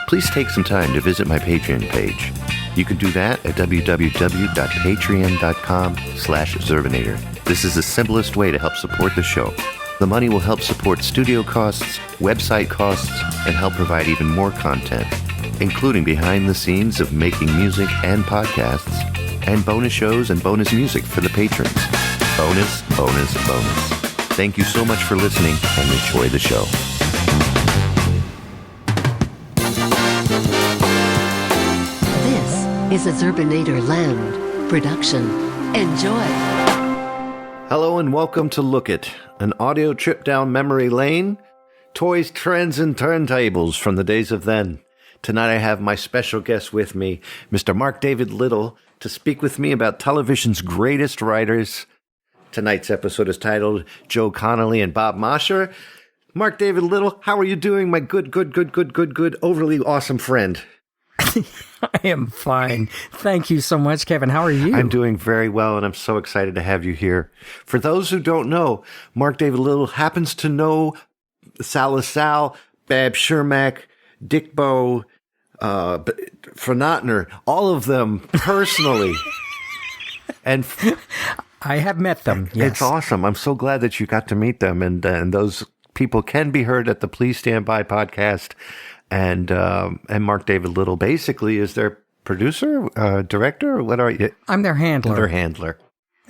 please take some time to visit my Patreon page. You can do that at www.patreon.com/Zerbinator. This is the simplest way to help support the show. The money will help support studio costs, website costs, and help provide even more content, including behind the scenes of making music and podcasts, and bonus shows and bonus music for the patrons. Bonus, bonus, bonus. Thank you so much for listening, and enjoy the show. This is a Zerbinator Land production. Enjoy. Hello and welcome to Look It, an audio trip down memory lane. Toys, trends, and turntables from the days of then. Tonight I have my special guest with me, Mr. Mark David Little, to speak with me about television's greatest writers. Tonight's episode is titled Joe Connelly and Bob Mosher. Mark David Little, how are you doing, my good, overly awesome friend? I am fine. Thank you so much, Kevin. How are you? I'm doing very well, and I'm so excited to have you here. For those who don't know, Mark David Little happens to know Sal LaSalle, Bab Shermack, Dick Bow, Fernotner, all of them personally. And I have met them, yes. It's awesome. I'm so glad that you got to meet them, and those people can be heard at the Please Stand By podcast. And Mark David Little basically is their producer, director, or what are you? I'm their handler. Their handler.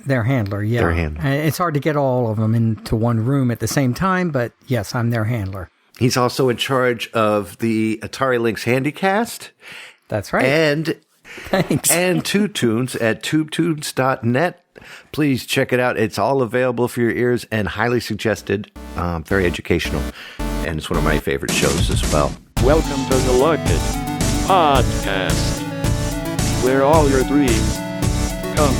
Their handler, yeah. Their handler. It's hard to get all of them into one room at the same time, but yes, I'm their handler. He's also in charge of the Atari Lynx Handycast. That's right. And thanks. And TubeTunes at tubetunes.net. Please check it out. It's all available for your ears and highly suggested, very educational. And it's one of my favorite shows as well. Welcome to the Look It Podcast, where all your dreams come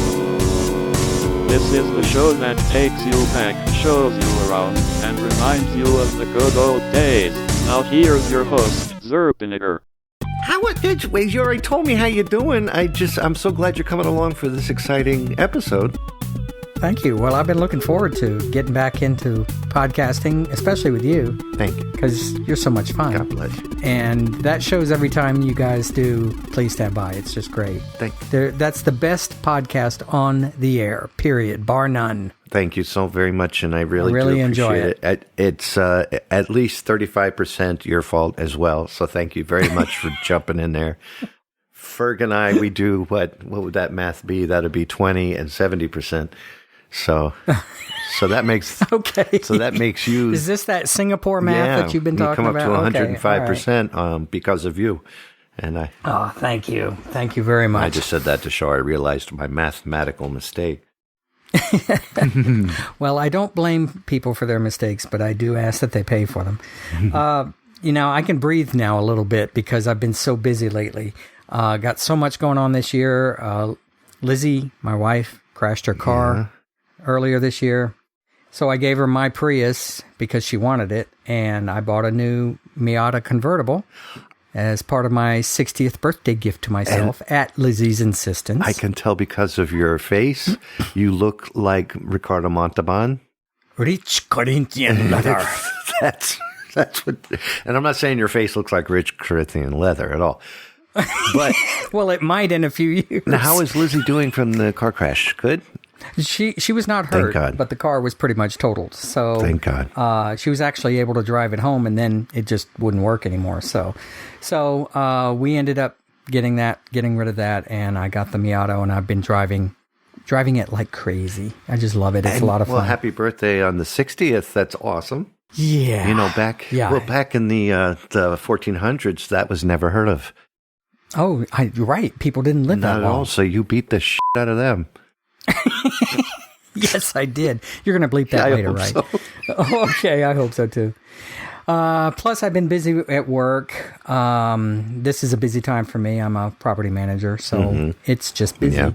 true. This is the show that takes you back, shows you around, and reminds you of the good old days. Now here's your host, Zerbinator. You already told me how you're doing. I'm so glad you're coming along for this exciting episode. Thank you. Well, I've been looking forward to getting back into podcasting, especially with you. Thank you. Because you're so much fun. God bless you. And that shows every time you guys do Please Stand By. It's just great. Thank you. That's the best podcast on the air, period, bar none. Thank you so very much, and I really do enjoy appreciate it. It's at least 35% your fault as well, so thank you very much for jumping in there. Ferg and I, we do, what would that math be? That would be 20 and 70%. So that makes okay. So that makes you. Is this that Singapore math that you've been talking about? You come up to 105% because of you, and I. Oh, thank you very much. I just said that to show I realized my mathematical mistake. Well, I don't blame people for their mistakes, but I do ask that they pay for them. I can breathe now a little bit because I've been so busy lately. Got so much going on this year. Lizzie, my wife, crashed her car earlier this year. So I gave her my Prius because she wanted it, and I bought a new Miata convertible as part of my 60th birthday gift to myself at Lizzie's insistence. I can tell because of your face, you look like Ricardo Montalban. Rich Corinthian leather. That's what, and I'm not saying your face looks like rich Corinthian leather at all. But well, it might in a few years. Now, how is Lizzie doing from the car crash? Good? She was not hurt, but the car was pretty much totaled. So thank God. She was actually able to drive it home, and then it just wouldn't work anymore. So we ended up getting rid of that, and I got the Miata, and I've been driving it like crazy. I just love it. It's a lot of fun. Well, happy birthday on the 60th. That's awesome. Yeah. Back in the 1400s, that was never heard of. Oh, right. People didn't live that long. Not at all. So you beat the shit out of them. Yes, I did. You're going to bleep that later, right? So. Okay, I hope so too. Plus, I've been busy at work. This is a busy time for me. I'm a property manager, so it's just busy. Yeah.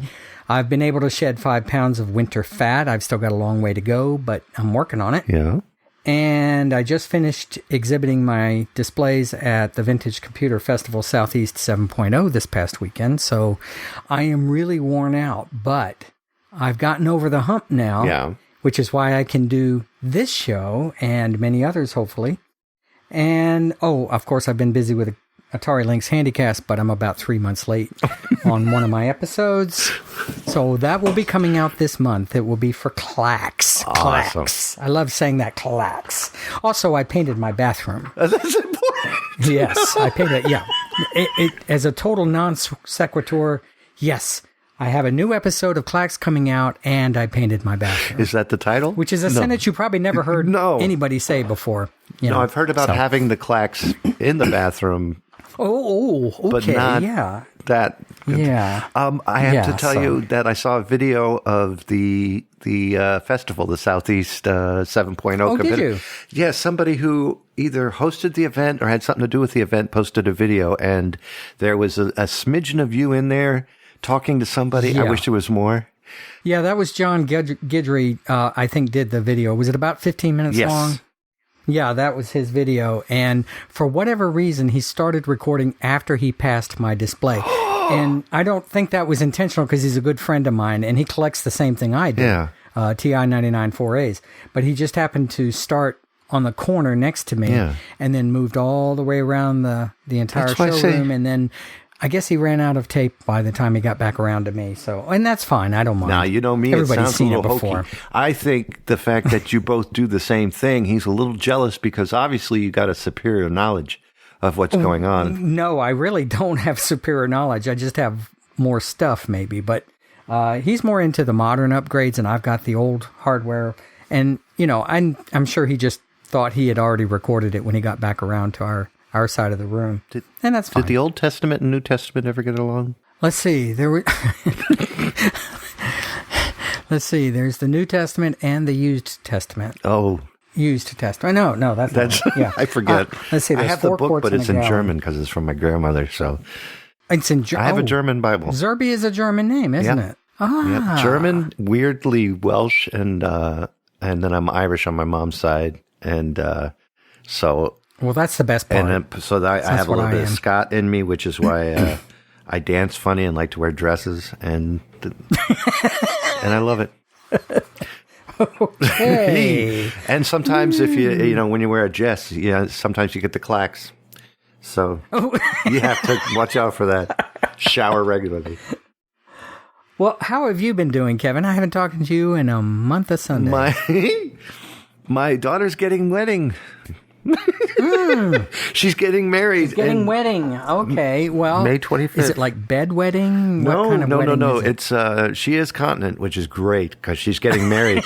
I've been able to shed 5 pounds of winter fat. I've still got a long way to go, but I'm working on it. Yeah. And I just finished exhibiting my displays at the Vintage Computer Festival Southeast 7.0 this past weekend, so I am really worn out, but I've gotten over the hump now, which is why I can do this show and many others, hopefully. And, of course, I've been busy with Atari Lynx Handycast, but I'm about 3 months late on one of my episodes. So that will be coming out this month. It will be for Clacks. Awesome. Clacks. I love saying that, Clacks. Also, I painted my bathroom. That's important. Yes, I painted it. Yeah. It as a total non sequitur, yes. I have a new episode of Clacks coming out, and I painted my bathroom. Is that the title? Which is a sentence you probably never heard anybody say before. You know, I've heard about having the clacks in the bathroom. Okay, but not that. Yeah. I have to tell you that I saw a video of the festival, the Southeast 7.0. Oh, did you? Yeah, somebody who either hosted the event or had something to do with the event posted a video, and there was a smidgen of you in there talking to somebody. Yeah. I wish there was more. Yeah, that was John Guidry, I think, did the video. Was it about 15 minutes long? Yeah, that was his video. And for whatever reason, he started recording after he passed my display. And I don't think that was intentional because he's a good friend of mine and he collects the same thing I do. Yeah. TI 99 4As. But he just happened to start on the corner next to me and then moved all the way around the entire showroom. And then I guess he ran out of tape by the time he got back around to me. So, and that's fine. I don't mind. Now, you know me, everybody's it sounds seen a little it before. hokey. I think the fact that you both do the same thing, he's a little jealous because obviously you got a superior knowledge of what's going on. No, I really don't have superior knowledge. I just have more stuff maybe, but he's more into the modern upgrades and I've got the old hardware. And, you know, I'm sure he just thought he had already recorded it when he got back around to our side of the room. And that's fine. Did the Old Testament and New Testament ever get along? Let's see. Let's see. There's the New Testament and the Used Testament. Oh. Used Testament. No, that's yeah. I forget. Let's see. I have the book, but it's in German because it's from my grandmother. So it's in German. I have a German Bible. Zerby is a German name, isn't it? Yeah. German, weirdly Welsh, and then I'm Irish on my mom's side, and so. Well, that's the best part. And then, I have a little bit of Scot in me, which is why I dance funny and like to wear dresses, and I love it. Okay. And sometimes if you when you wear a dress, sometimes you get the clacks. So you have to watch out for that. Shower regularly. Well, how have you been doing, Kevin? I haven't talked to you in a month of Sunday. My daughter's getting wedding. She's getting married. She's getting wedding. Okay, well, May 25th. Is it like bedwedding? No, what kind of wedding no. Is it? It's she is continent, which is great because she's getting married.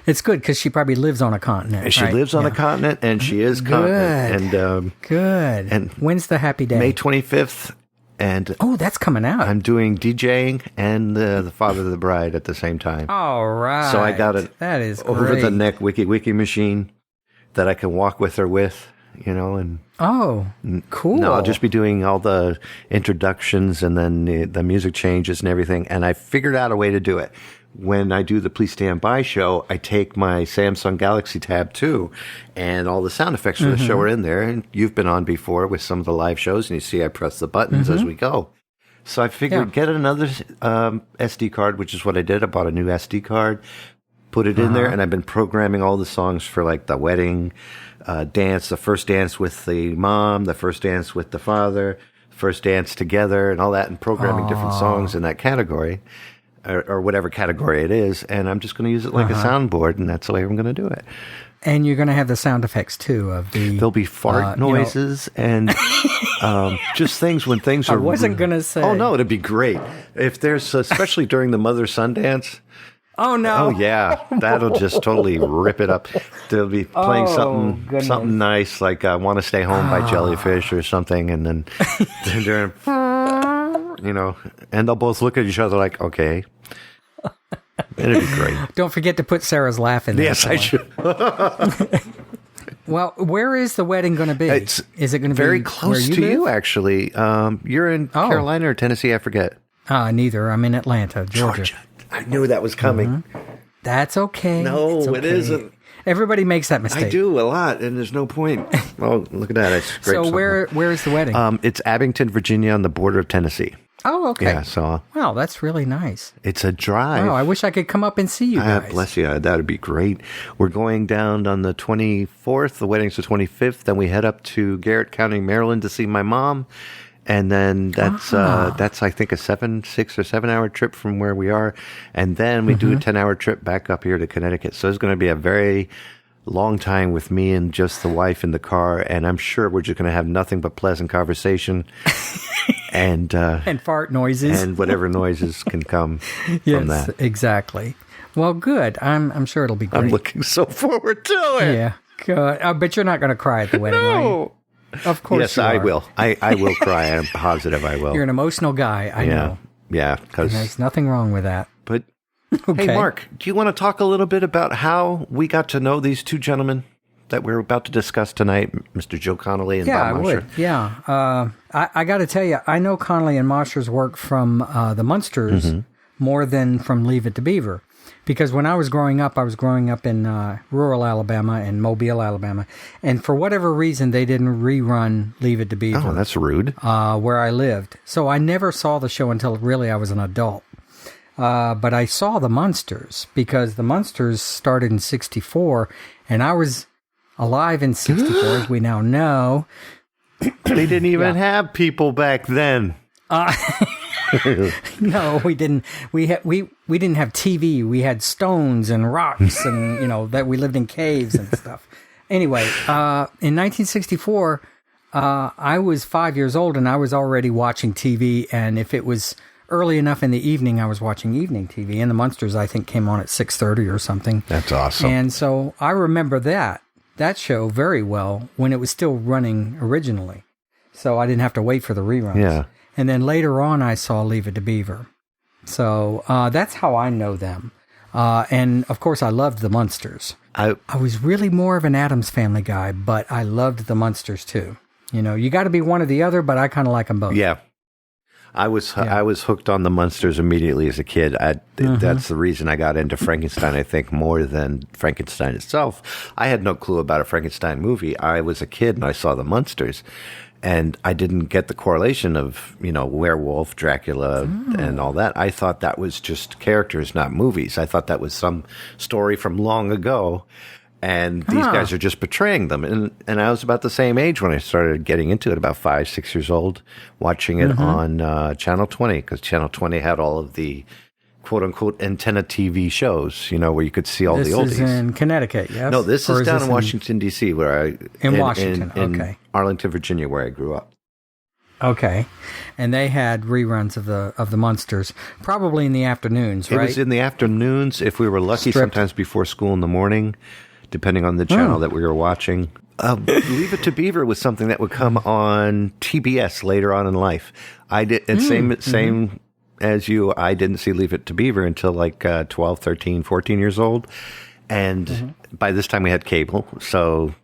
It's good because she probably lives on a continent. She lives on a continent, and she is continent. And good. And when's the happy day? May 25th. And that's coming out. I'm doing DJing and the father of the bride at the same time. All right. So I got it. That is over great. the neck wiki machine that I can walk with her with, and cool. No, I'll just be doing all the introductions and then the music changes and everything. And I figured out a way to do it. When I do the Please Stand By show, I take my Samsung Galaxy Tab 2 and all the sound effects for the show are in there. And you've been on before with some of the live shows, and you see I press the buttons as we go. So I figured get another SD card, which is what I did. I bought a new SD card, put it in there, and I've been programming all the songs for like the wedding dance, the first dance with the mom, the first dance with the father, first dance together, and all that, and programming different songs in that category. Or whatever category it is, and I'm just going to use it like a soundboard, and that's the way I'm going to do it. And you're going to have the sound effects too of the. There'll be fart noises and just things when things are. I wasn't going to say. Oh no, it'd be great if there's, especially during the Mother Son dance. Oh no! Oh yeah, that'll just totally rip it up. They'll be playing something nice like "I Want to Stay Home" by Jellyfish or something, and then they're and they'll both look at each other like, okay. It'd be great. Don't forget to put Sarah's laugh in there. Yes, I should. Well, where is the wedding going to be? Is it going to be very close to you, actually? You're in Carolina or Tennessee? I forget. Neither. I'm in Atlanta, Georgia. I knew that was coming. That's okay. No, it's okay. It isn't. Everybody makes that mistake. I do a lot, and there's no point. Oh, look at that. So where is the wedding? It's Abington, Virginia, on the border of Tennessee. Oh, okay. Yeah, so Wow, that's really nice. it's a drive. Wow, I wish I could come up and see you guys. Bless you. That would be great. We're going down on the 24th. The wedding's the 25th. Then we head up to Garrett County, Maryland to see my mom. And then that's I think a 6 or 7 hour trip from where we are. And then we do a 10-hour trip back up here to Connecticut. So it's going to be a very long time with me and just the wife in the car. And I'm sure we're just going to have nothing but pleasant conversation. And fart noises. And whatever noises can come from that. Yes, exactly. Well, good. I'm sure it'll be great. I'm looking so forward to it. Yeah, good. I bet you're not going to cry at the wedding, are you? Of course Yes, you I are. will. I will cry. I'm positive I will. You're an emotional guy, I know. Yeah, And because... there's nothing wrong with that. But, Okay. hey, Mark, do you want to talk a little bit about how we got to know these two gentlemen that we're about to discuss tonight, Mr. Joe Connelly and Yeah, Bob I Mosher? would. Yeah. I got to tell you, I know Connelly and Mosher's work from the Munsters more than from Leave It to Beaver. Because when I was growing up in rural Alabama and Mobile, Alabama. And for whatever reason, they didn't rerun Leave It to Beaver. Oh, that's rude. Where I lived. So I never saw the show until really I was an adult. But I saw the Munsters because the Munsters started in 1964, and I was alive in 1964, as we now know. They didn't even have people back then. No, we didn't. We didn't have TV. We had stones and rocks, and that we lived in caves and stuff. Anyway, in 1964, I was 5 years old, and I was already watching TV. And if it was early enough in the evening, I was watching evening TV. And the Munsters, I think, came on at 6:30 or something. That's awesome. And so I remember that show very well when it was still running originally. So I didn't have to wait for the reruns. Yeah. And then later on, I saw Leave It to Beaver. So that's how I know them. And of course, I loved the Munsters. I was really more of an Addams Family guy, but I loved the Munsters too. You got to be one or the other, but I kind of like them both. Yeah. I was hooked on the Munsters immediately as a kid. That's the reason I got into Frankenstein, I think, more than Frankenstein itself. I had no clue about a Frankenstein movie. I was a kid and I saw the Munsters. And I didn't get the correlation of, werewolf, Dracula, and all that. I thought that was just characters, not movies. I thought that was some story from long ago. And these guys are just portraying them. And I was about the same age when I started getting into it, about 5, 6 years old, watching it on Channel 20, because Channel 20 had all of the quote-unquote antenna TV shows, where you could see all the oldies. This is in Connecticut, yes? No, this is down in Washington, D.C., where In Washington, okay. Arlington, Virginia, where I grew up. Okay. And they had reruns of the Munsters, probably in the afternoons, right? It was in the afternoons, if we were lucky, sometimes before school in the morning, depending on the channel that we were watching. Leave It to Beaver was something that would come on TBS later on in life. I did, and same as you, I didn't see Leave It to Beaver until like 12, 13, 14 years old. And by this time we had cable, so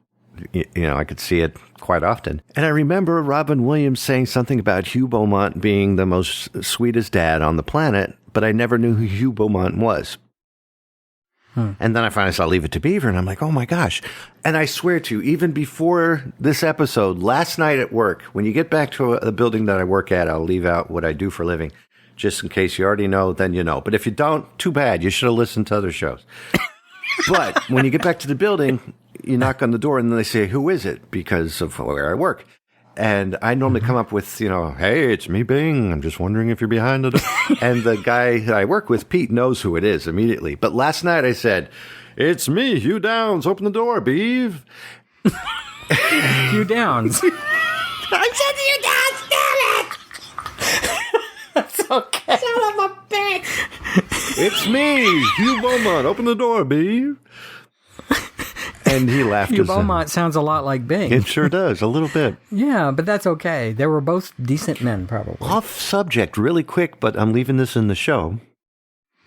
I could see it quite often. And I remember Robin Williams saying something about Hugh Beaumont being the most sweetest dad on the planet, but I never knew who Hugh Beaumont was. And then I finally saw Leave It to Beaver, and I'm like, oh my gosh. And I swear to you, even before this episode, last night at work, when you get back to the building that I work at, I'll leave out what I do for a living, just in case you already know, then you know. But if you don't, too bad. You should have listened to other shows. But when you get back to the building, you knock on the door, and then they say, who is it? Because of where I work. And I normally come up with, hey, it's me, Bing. I'm just wondering if you're behind the door. And the guy that I work with, Pete, knows who it is immediately. But last night I said, it's me, Hugh Downs. Open the door, Beeve. Hugh Downs. I said Hugh Downs, damn it! That's okay. Son of a bitch. It's me, Hugh Beaumont. Open the door, Beeve. And he laughed. Hugh Beaumont sounds a lot like Bing. It sure does, a little bit. Yeah, but that's okay. They were both decent men, probably. Off subject really quick, but I'm leaving this in the show.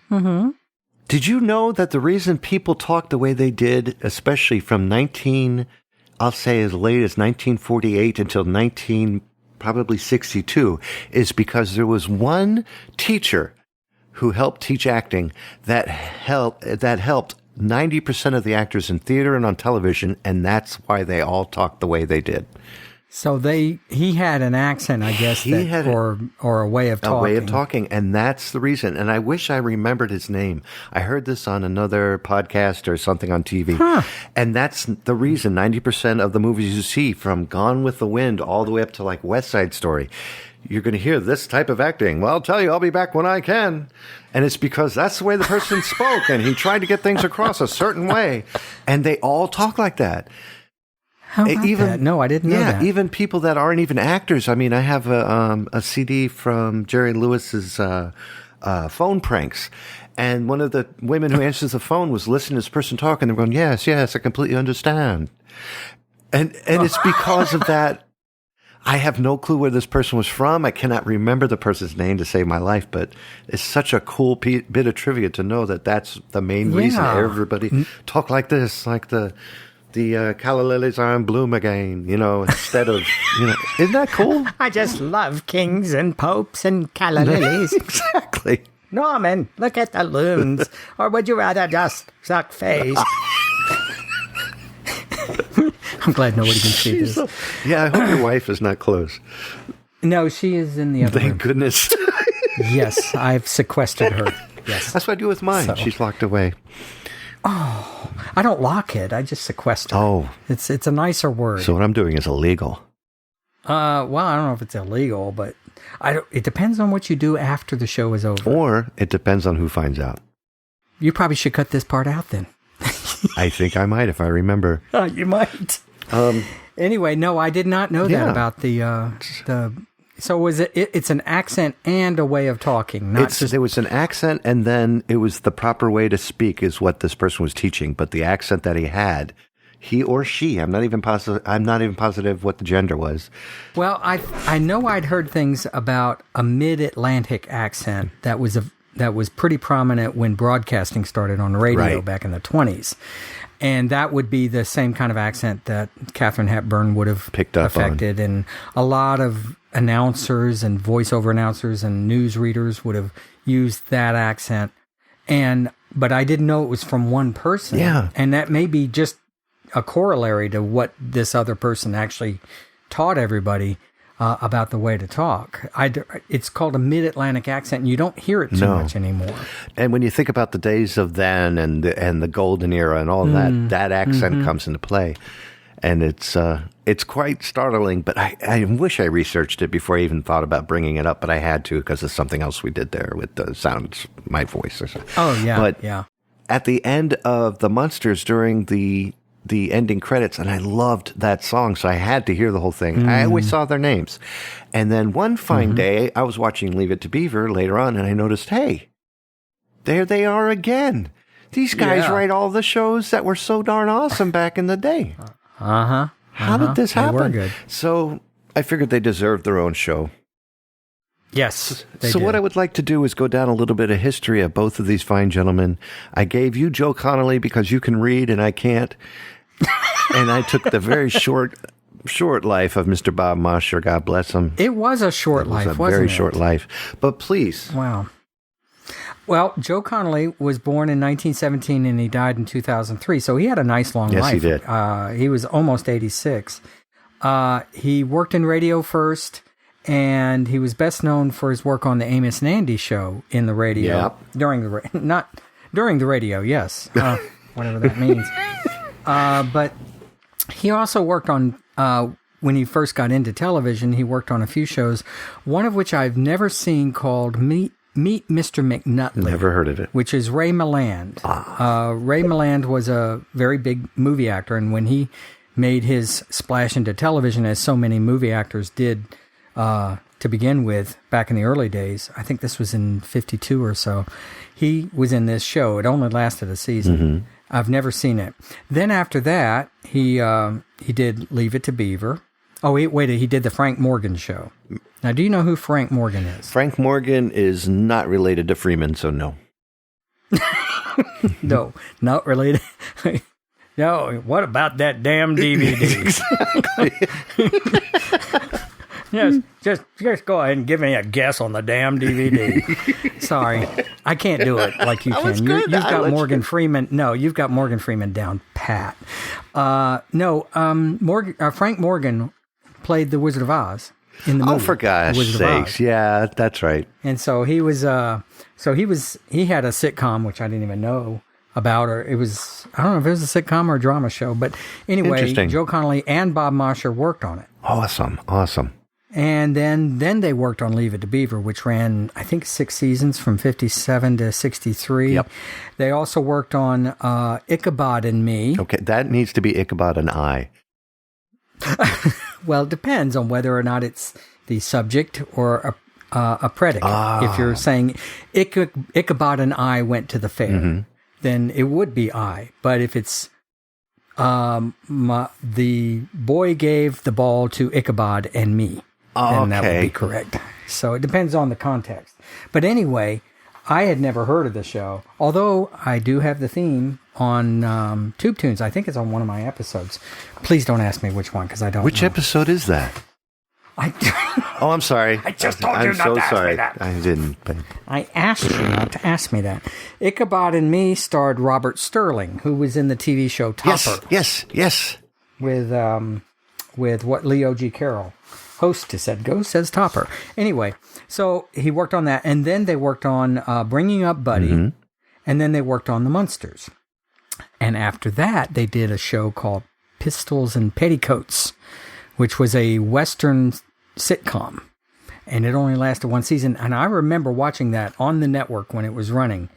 Did you know that the reason people talk the way they did, especially from I'll say as late as 1948 until probably 62, is because there was one teacher who helped teach acting that helped 90% of the actors in theater and on television, and that's why they all talk the way they did. So he had an accent, I guess, or a way of talking. A way of talking, and that's the reason. And I wish I remembered his name. I heard this on another podcast or something on TV. And that's the reason 90% of the movies you see, from Gone with the Wind all the way up to like West Side Story, you're going to hear this type of acting. Well, I'll tell you, I'll be back when I can. And it's because that's the way the person spoke, and he tried to get things across a certain way. And they all talk like that. How about that? No, I didn't know that. Yeah, even people that aren't even actors. I mean, I have a CD from Jerry Lewis's phone pranks. And one of the women who answers the phone was listening to this person talk, and they're going, yes, I completely understand. And it's because of that. I have no clue where this person was from. I cannot remember the person's name to save my life, but it's such a cool bit of trivia to know that that's the main reason everybody talk like this, like the calla lilies are in bloom again, instead of, isn't that cool? I just love kings and popes and calla lilies. Exactly. Norman, look at the loons. Or would you rather just suck face? I'm glad nobody can see this. Yeah, I hope your wife is not close. No, she is in the other room. Thank goodness. Yes, I've sequestered her. Yes. That's what I do with mine. So. She's locked away. Oh, I don't lock it. I just sequester. Oh. It's a nicer word. So what I'm doing is illegal. Well, I don't know if it's illegal, but it depends on what you do after the show is over. Or it depends on who finds out. You probably should cut this part out then. I think I might if I remember. You might. Anyway, no, I did not know that about the. So was it? It's an accent and a way of talking. There was an accent, and then it was the proper way to speak is what this person was teaching. But the accent that he had, he or she, I'm not even positive what the gender was. Well, I know I'd heard things about a mid-Atlantic accent that was pretty prominent when broadcasting started on the radio back in the 20s. And that would be the same kind of accent that Katharine Hepburn would have picked up affected. On. And a lot of announcers and voiceover announcers and news readers would have used that accent. But I didn't know it was from one person. Yeah. And that may be just a corollary to what this other person actually taught everybody about the way to talk. It's called a mid-Atlantic accent, and you don't hear it too much anymore. And when you think about the days of then and the golden era and all that accent comes into play. And it's quite startling, but I wish I researched it before I even thought about bringing it up, but I had to because of something else we did there with the sounds, my voice or something. Oh, yeah. But at the end of the Munsters during the ending credits, and I loved that song, so I had to hear the whole thing. I always saw their names. And then one fine day, I was watching Leave It to Beaver later on, and I noticed, hey, there they are again. These guys write all the shows that were so darn awesome back in the day. How did this happen? They were good. So I figured they deserved their own show. Yes. So what I would like to do is go down a little bit of history of both of these fine gentlemen. I gave you Joe Connelly because you can read and I can't. And I took the very short life of Mr. Bob Mosher. God bless him. It was a short life, wasn't it? Very short life. But please. Wow. Well, Joe Connelly was born in 1917 and he died in 2003. So he had a nice long life. Yes, he did. He was almost 86. He worked in radio first, and he was best known for his work on the Amos and Andy show in the radio. Yep. Not during the radio, yes. Whatever that means. But he also worked on, when he first got into television, he worked on a few shows, one of which I've never seen, called Meet Mr. McNutley. Never heard of it. Which is Ray Milland. Ray Milland was a very big movie actor, and when he made his splash into television, as so many movie actors did to begin with back in the early days, I think this was in 52 or so, he was in this show. It only lasted a season. I've never seen it. Then after that, he did Leave It to Beaver. Oh, he did the Frank Morgan show. Now, do you know who Frank Morgan is? Frank Morgan is not related to Freeman, so no. No, not related. No, what about that damn DVD? Yes, just go ahead and give me a guess on the damn DVD. Sorry, I can't do it like you can. You've got Morgan Freeman. No, you've got Morgan Freeman down pat. Frank Morgan played the Wizard of Oz in the movie. Oh, for gosh sakes. Yeah, that's right. And so he was, he had a sitcom, which I didn't even know about, or it was, I don't know if it was a sitcom or a drama show, but anyway, Joe Connelly and Bob Mosher worked on it. Awesome. And then they worked on Leave It to Beaver, which ran, I think, 6 seasons from 57 to 63. Yep. They also worked on Ichabod and Me. Okay, that needs to be Ichabod and I. Well, it depends on whether or not it's the subject or a predicate. If you're saying Ichabod and I went to the fair, then it would be I. But if it's the boy gave the ball to Ichabod and Me, then that would be correct. So it depends on the context. But anyway, I had never heard of the show, although I do have the theme on Tube Tunes. I think it's on one of my episodes. Please don't ask me which one, because I don't know. Which episode is that? Oh, I'm sorry. I just told you not to ask me that. I didn't. But... I asked you not to ask me that. Ichabod and Me starred Robert Sterling, who was in the TV show Topper. Yes. With what Leo G. Carroll, hostess said, "Go," says Topper. Anyway, so he worked on that, and then they worked on Bringing Up Buddy, and then they worked on The Munsters. And after that, they did a show called Pistols and Petticoats, which was a Western sitcom. And it only lasted 1 season. And I remember watching that on the network when it was running.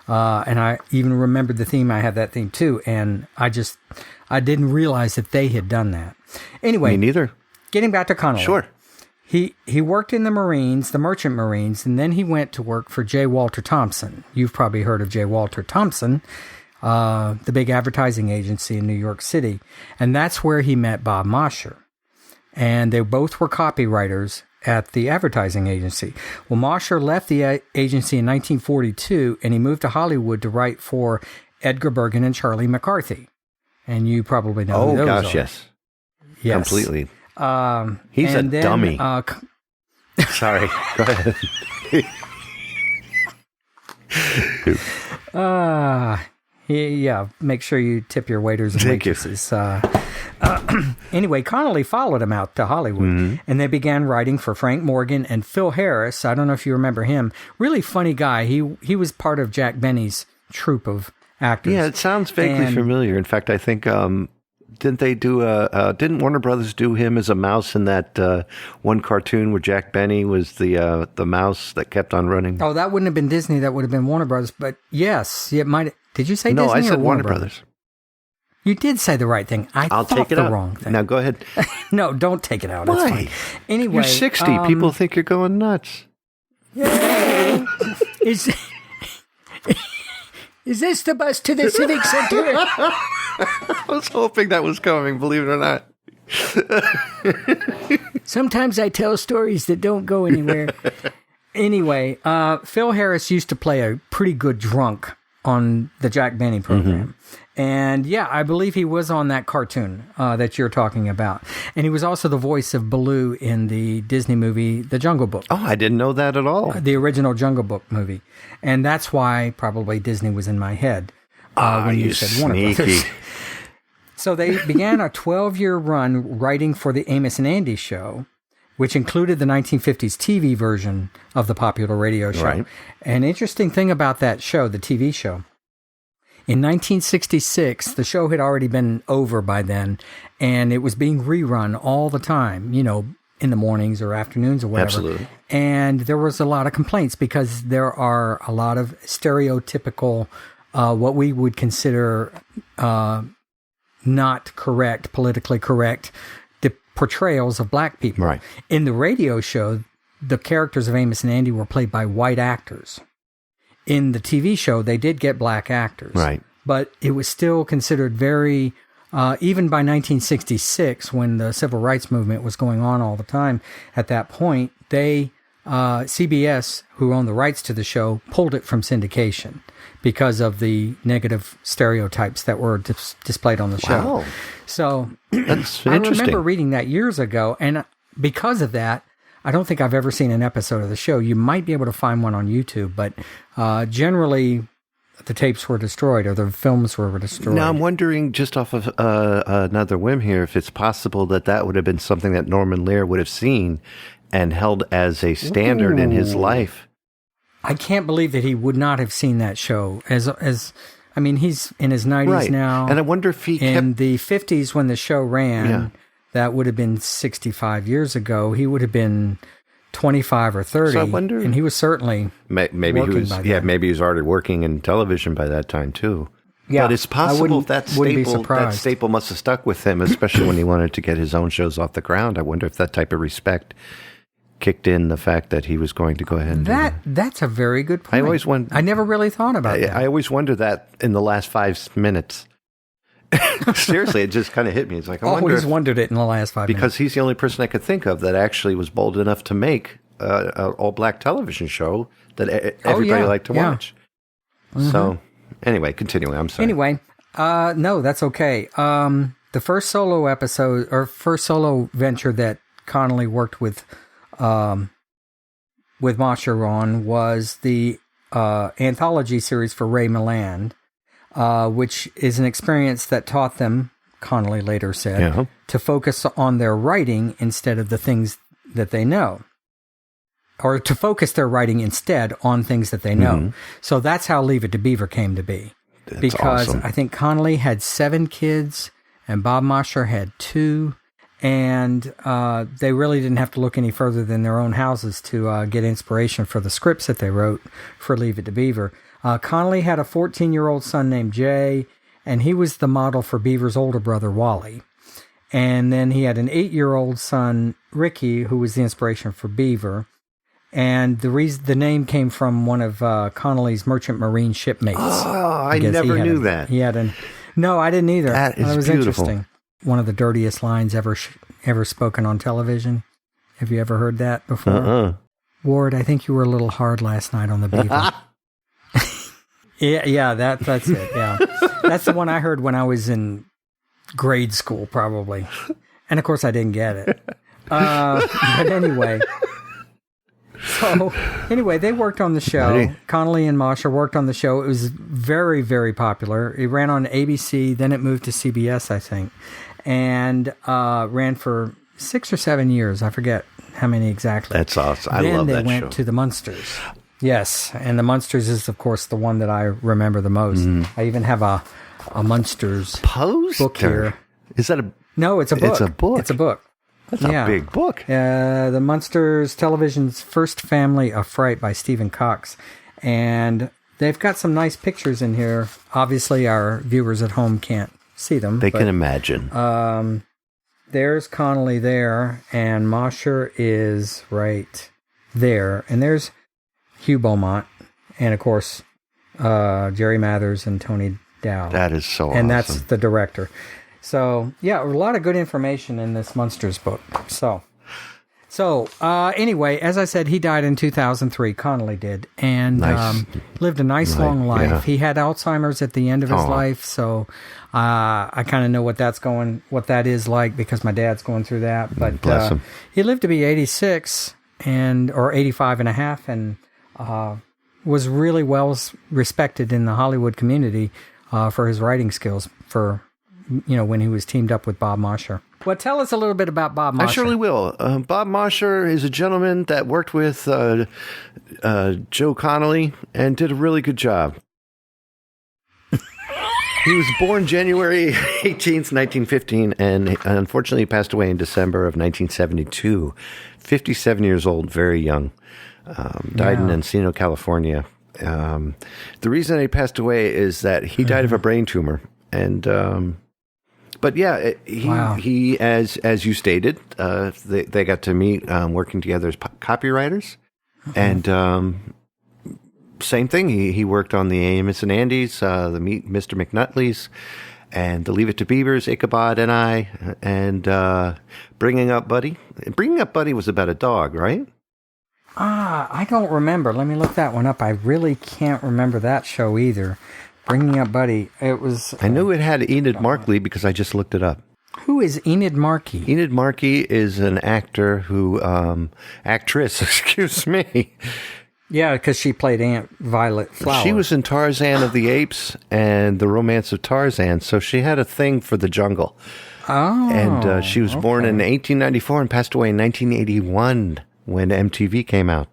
And I even remembered the theme. I had that theme too. And I didn't realize that they had done that. Anyway. Me neither. Getting back to Connelly. Sure. He worked in the Marines, the Merchant Marines, and then he went to work for J. Walter Thompson. You've probably heard of J. Walter Thompson, the big advertising agency in New York City. And that's where he met Bob Mosher. And they both were copywriters at the advertising agency. Well, Mosher left the agency in 1942, and he moved to Hollywood to write for Edgar Bergen and Charlie McCarthy. And you probably know who those are. Yes. Completely. He's a dummy. Sorry. Go ahead. Make sure you tip your waiters and waitresses. Anyway, Connelly followed him out to Hollywood, and they began writing for Frank Morgan and Phil Harris. I don't know if you remember him. Really funny guy. He was part of Jack Benny's troupe of actors. Yeah, it sounds vaguely familiar. In fact, I think didn't they do didn't Warner Brothers do him as a mouse in that one cartoon where Jack Benny was the mouse that kept on running? Oh, that wouldn't have been Disney. That would have been Warner Brothers. But yes, it might. Did you say Disney? No, I said or Warner Brothers. You did say the right thing. I'll take it the out. Wrong thing. Now go ahead. No, don't take it out. Why? It's fine. Anyway, you're 60. People think you're going nuts. Is this the bus to the Civic Center? I was hoping that was coming, believe it or not. Sometimes I tell stories that don't go anywhere. Anyway, Phil Harris used to play a pretty good drunk on the Jack Benny program. And yeah, I believe he was on that cartoon that you're talking about. And he was also the voice of Baloo in the Disney movie, The Jungle Book. Oh, I didn't know that at all. The original Jungle Book movie. And that's why probably Disney was in my head when you said Warner Brothers. So they began a 12-year run writing for the Amos and Andy show, which included the 1950s TV version of the popular radio show. Right. An interesting thing about that show, the TV show, in 1966, the show had already been over by then, and it was being rerun all the time, in the mornings or afternoons or whatever. Absolutely. And there was a lot of complaints because there are a lot of stereotypical, what we would consider not correct, politically correct, portrayals of black people. Right. In the radio show, the characters of Amos and Andy were played by white actors. In the TV show, they did get black actors. Right. But it was still considered very, even by 1966, when the civil rights movement was going on all the time, at that point, CBS, who owned the rights to the show, pulled it from syndication because of the negative stereotypes that were displayed on the show. Wow. So that's I interesting. remember reading that years ago, and because of that, I don't think I've ever seen an episode of the show. You might be able to find one on YouTube, but generally, the tapes were destroyed or the films were destroyed. Now, I'm wondering, just off of another whim here, if it's possible that would have been something that Norman Lear would have seen and held as a standard in his life. I can't believe that he would not have seen that show. I mean, he's in his 90s now. And I wonder if he in the 50s when the show ran, that would have been 65 years ago. He would have been 25 or 30. So I wonder, and he was certainly maybe he was maybe he was already working in television by that time too. Yeah, but it's possible that staple must have stuck with him, especially when he wanted to get his own shows off the ground. I wonder if that type of respect kicked in the fact that he was going to go ahead and that's a very good point. I never really thought about that. I always wonder that in the last 5 minutes. Seriously, it just kind of hit me. It's like, I always wondered it in the last 5 minutes. Because he's the only person I could think of that actually was bold enough to make an all-black television show that everybody liked to watch. Mm-hmm. So, anyway, continuing. I'm sorry. Anyway, no, that's okay. The first solo episode, or first solo venture that Connelly worked with Mosher on was the anthology series for Ray Milland, which is an experience that taught them, Connelly later said, to focus on their writing instead of the things that they know. Or to focus their writing instead on things that they know. Mm-hmm. So that's how Leave It to Beaver came to be. That's because awesome. I think Connelly had 7 kids and Bob Mosher had 2. And they really didn't have to look any further than their own houses to get inspiration for the scripts that they wrote for Leave It to Beaver. Connelly had a 14-year-old son named Jay, and he was the model for Beaver's older brother, Wally. And then he had an 8-year-old son, Ricky, who was the inspiration for Beaver. And the name came from one of Connelly's merchant marine shipmates. Oh, I never knew that. No, I didn't either. That was beautiful. Interesting. One of the dirtiest lines ever spoken on television. Have you ever heard that before? Ward, I think you were a little hard last night on the beaver. yeah, that's it. Yeah, that's the one I heard when I was in grade school, probably. And of course, I didn't get it. But anyway. So, they worked on the show. Connelly and Mosher worked on the show. It was very, very popular. It ran on ABC, then it moved to CBS, I think, and ran for 6 or 7 years. I forget how many exactly. That's awesome. I love that show. Then they went to the Munsters. Yes, and the Munsters is, of course, the one that I remember the most. I even have a Munsters poster book here. Is that a... No, it's a book. It's a book? It's a book. That's a big book. The Munsters Television's First Family of Fright by Stephen Cox. And they've got some nice pictures in here. Obviously, our viewers at home can't see them. They can imagine. There's Connelly there, and Mosher is right there. And there's Hugh Beaumont, and of course, Jerry Mathers and Tony Dow. That is so awesome. And that's the director. So, yeah, a lot of good information in this Munsters book. So anyway, as I said, he died in 2003. Connelly did. And lived a nice long life. Yeah. He had Alzheimer's at the end of his life. So I kind of know what that is like because my dad's going through that. But bless him. He lived to be 86 or 85 and a half and was really well respected in the Hollywood community for his writing skills when he was teamed up with Bob Mosher. Well, tell us a little bit about Bob Mosher. I surely will. Bob Mosher is a gentleman that worked with Joe Connelly and did a really good job. He was born January 18th, 1915, and unfortunately passed away in December of 1972. 57 years old, very young. Died in Encino, California. The reason he passed away is that he died of a brain tumor. And... But yeah, he as you stated, they got to meet working together as copywriters, and same thing. He worked on the Amos and Andy's, the Meet Mr. McNutley's, and the Leave It to Beavers, Ichabod and I, and Bringing Up Buddy. Bringing Up Buddy was about a dog, right? I don't remember. Let me look that one up. I really can't remember that show either. Bringing Up Buddy. It was. I knew it had Enid Markley because I just looked it up. Who is Enid Markey? Enid Markey is an actor actress, excuse me, Yeah, because she played Aunt Violet Flower. She was in Tarzan of the Apes and The Romance of Tarzan, so she had a thing for the jungle. Oh. And she was born in 1894 and passed away in 1981 when MTV came out.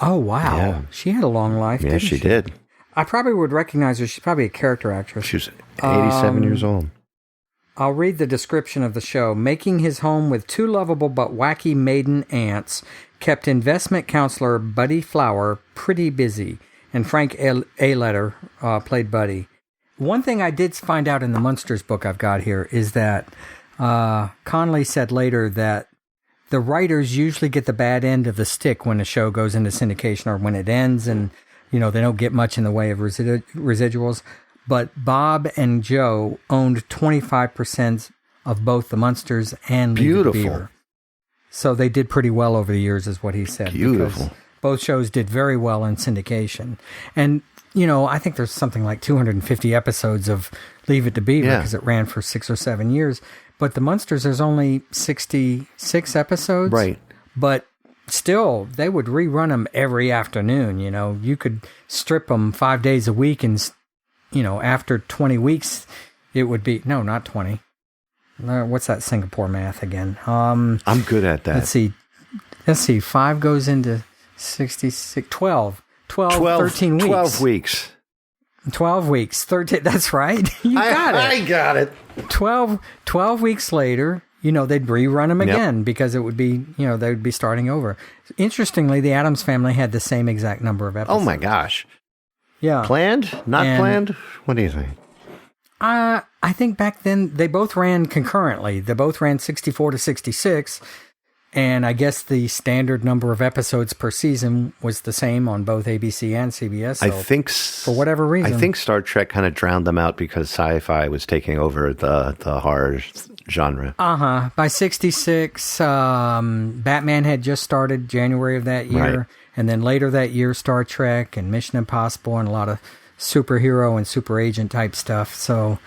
Oh, wow. Yeah. She had a long life, Yeah, didn't she did. I probably would recognize her. She's probably a character actress. She was 87 years old. I'll read the description of the show. Making his home with two lovable but wacky maiden aunts kept investment counselor Buddy Flower pretty busy, and Frank Aletter played Buddy. One thing I did find out in the Munsters book I've got here is that Connelly said later that the writers usually get the bad end of the stick when a show goes into syndication or when it ends, and they don't get much in the way of residuals. But Bob and Joe owned 25% of both the Munsters and Leave It to Beaver. So they did pretty well over the years, is what he said. Beautiful. Both shows did very well in syndication. And, I think there's something like 250 episodes of Leave It to Beaver because it ran for 6 or 7 years. But the Munsters, there's only 66 episodes. Right. But still, they would rerun them every afternoon. You could strip them 5 days a week and, after 20 weeks, it would be, no, not 20. What's that Singapore math again? I'm good at that. Let's see. 5 goes into 66, 12, 13 weeks. 12 weeks. 12 weeks. 13. That's right. You got it. I got it. 12 weeks later, they'd rerun them again because it would be, they would be starting over. Interestingly, the Addams Family had the same exact number of episodes. Oh my gosh. Yeah. Planned? Not planned? What do you think? I think back then they both ran concurrently. They both ran 64 to 66. And I guess the standard number of episodes per season was the same on both ABC and CBS. So I think for whatever reason. I think Star Trek kind of drowned them out because sci-fi was taking over the horror genre. By 66, Batman had just started January of that year. Right. And then later that year, Star Trek and Mission Impossible and a lot of superhero and super agent type stuff. So,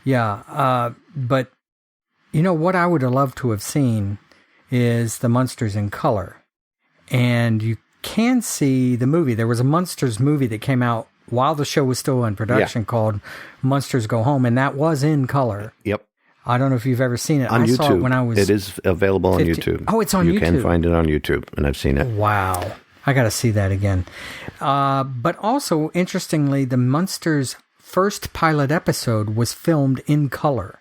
yeah. But, what I would have loved to have seen is the Munsters in color. And you can see the movie. There was a Munsters movie that came out while the show was still in production called Munsters Go Home, and that was in color. Yep. I don't know if you've ever seen it. On I YouTube. saw it when I was... It is available 15. on YouTube. Oh, it's on YouTube. You can find it on YouTube, and I've seen it. Wow. I got to see that again. But also, interestingly, the Munsters' first pilot episode was filmed in color.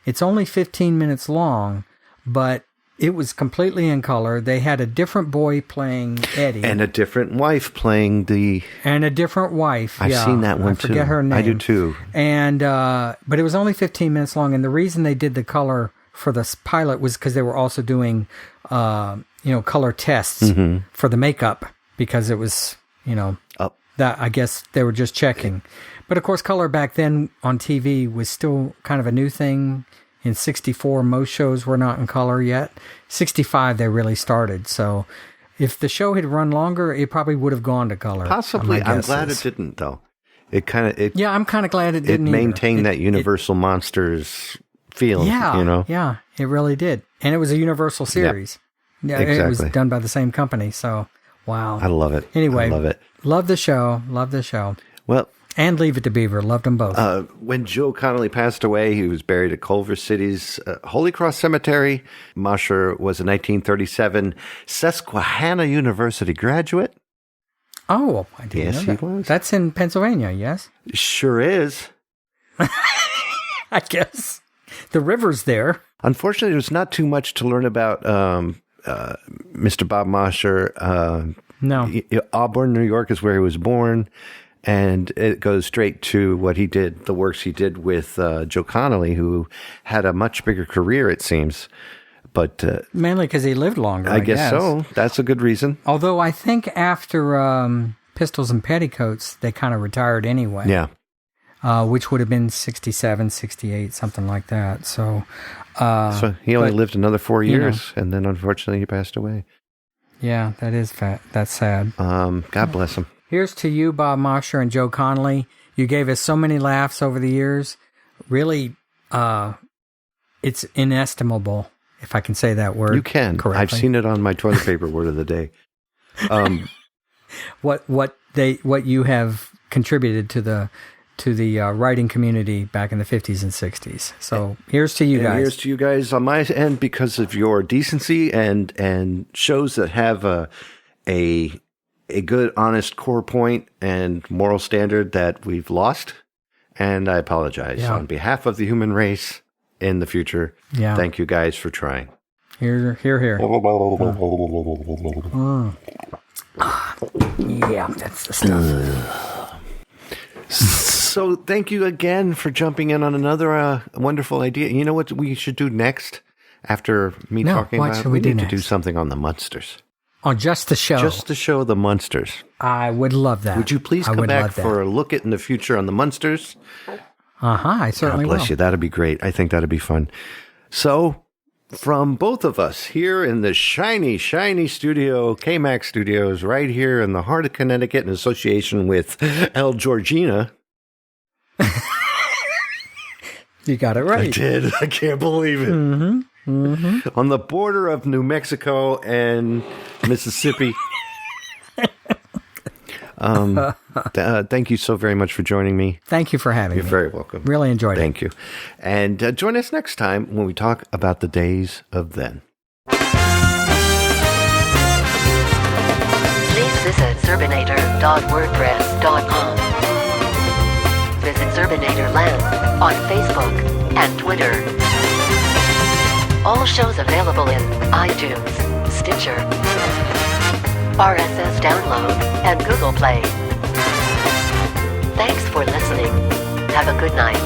It's only 15 minutes long, but it was completely in color. They had a different boy playing Eddie. And a different wife playing the... And a different wife. I've seen that one, too. I forget her name. I do, too. And, but it was only 15 minutes long. And the reason they did the color for this pilot was because they were also doing, color tests for the makeup. Because it was, that I guess they were just checking. But, of course, color back then on TV was still kind of a new thing. In 64, most shows were not in color yet. 65, they really started. So if the show had run longer, it probably would have gone to color. Possibly. I'm glad it didn't, though. Yeah, I'm kind of glad it didn't. It maintained that Universal Monsters feeling, Yeah, it really did. And it was a Universal series. Yeah, exactly. It was done by the same company. So, wow. I love it. Anyway, I love it. Love the show. Well... And Leave It to Beaver. Loved them both. When Joe Connelly passed away, he was buried at Culver City's Holy Cross Cemetery. Mosher was a 1937 Susquehanna University graduate. Oh, I didn't know that. Yes, he was. That's in Pennsylvania, yes? Sure is. I guess. The river's there. Unfortunately, there's not too much to learn about Mr. Bob Mosher. No. Auburn, New York is where he was born. And it goes straight to what he did, the works he did with Joe Connelly, who had a much bigger career, it seems. But mainly because he lived longer, I guess so. That's a good reason. Although I think after Pistols and Petticoats, they kind of retired anyway. Yeah. Which would have been 67, 68, something like that. So he only lived another 4 years, and then unfortunately he passed away. Yeah, that is that's sad. God bless him. Here's to you, Bob Mosher and Joe Connelly. You gave us so many laughs over the years. Really, it's inestimable, if I can say that word. You can. Correctly. I've seen it on my toilet paper word of the day. what you have contributed to the writing community back in the 50s and 60s. So here's to you guys. Here's to you guys on my end because of your decency and shows that have a good, honest core point and moral standard that we've lost. And I apologize on behalf of the human race in the future. Yeah. Thank you guys for trying. Here. Yeah, that's the stuff. So thank you again for jumping in on another wonderful idea. You know what we should do next after me talking about it? We need to do something on the Munsters. On just the show? Just the show, the Munsters. I would love that. Would you please come back for a look at in the future on the Munsters? I certainly will. God bless you. That'd be great. I think that'd be fun. So, from both of us here in the shiny, shiny studio, KMAX Studios, right here in the heart of Connecticut in association with El Georgina. You got it right. I did. I can't believe it. Mm-hmm. Mm-hmm. On the border of New Mexico and Mississippi. Thank you so very much for joining me. Thank you for having me. You're very welcome. Really enjoyed it. Thank you. And join us next time when we talk about the days of then. Please visit Zerbinator.wordpress.com. Visit Zerbinatorland on Facebook and Twitter. All shows available in iTunes, Stitcher, RSS download, and Google Play. Thanks for listening. Have a good night.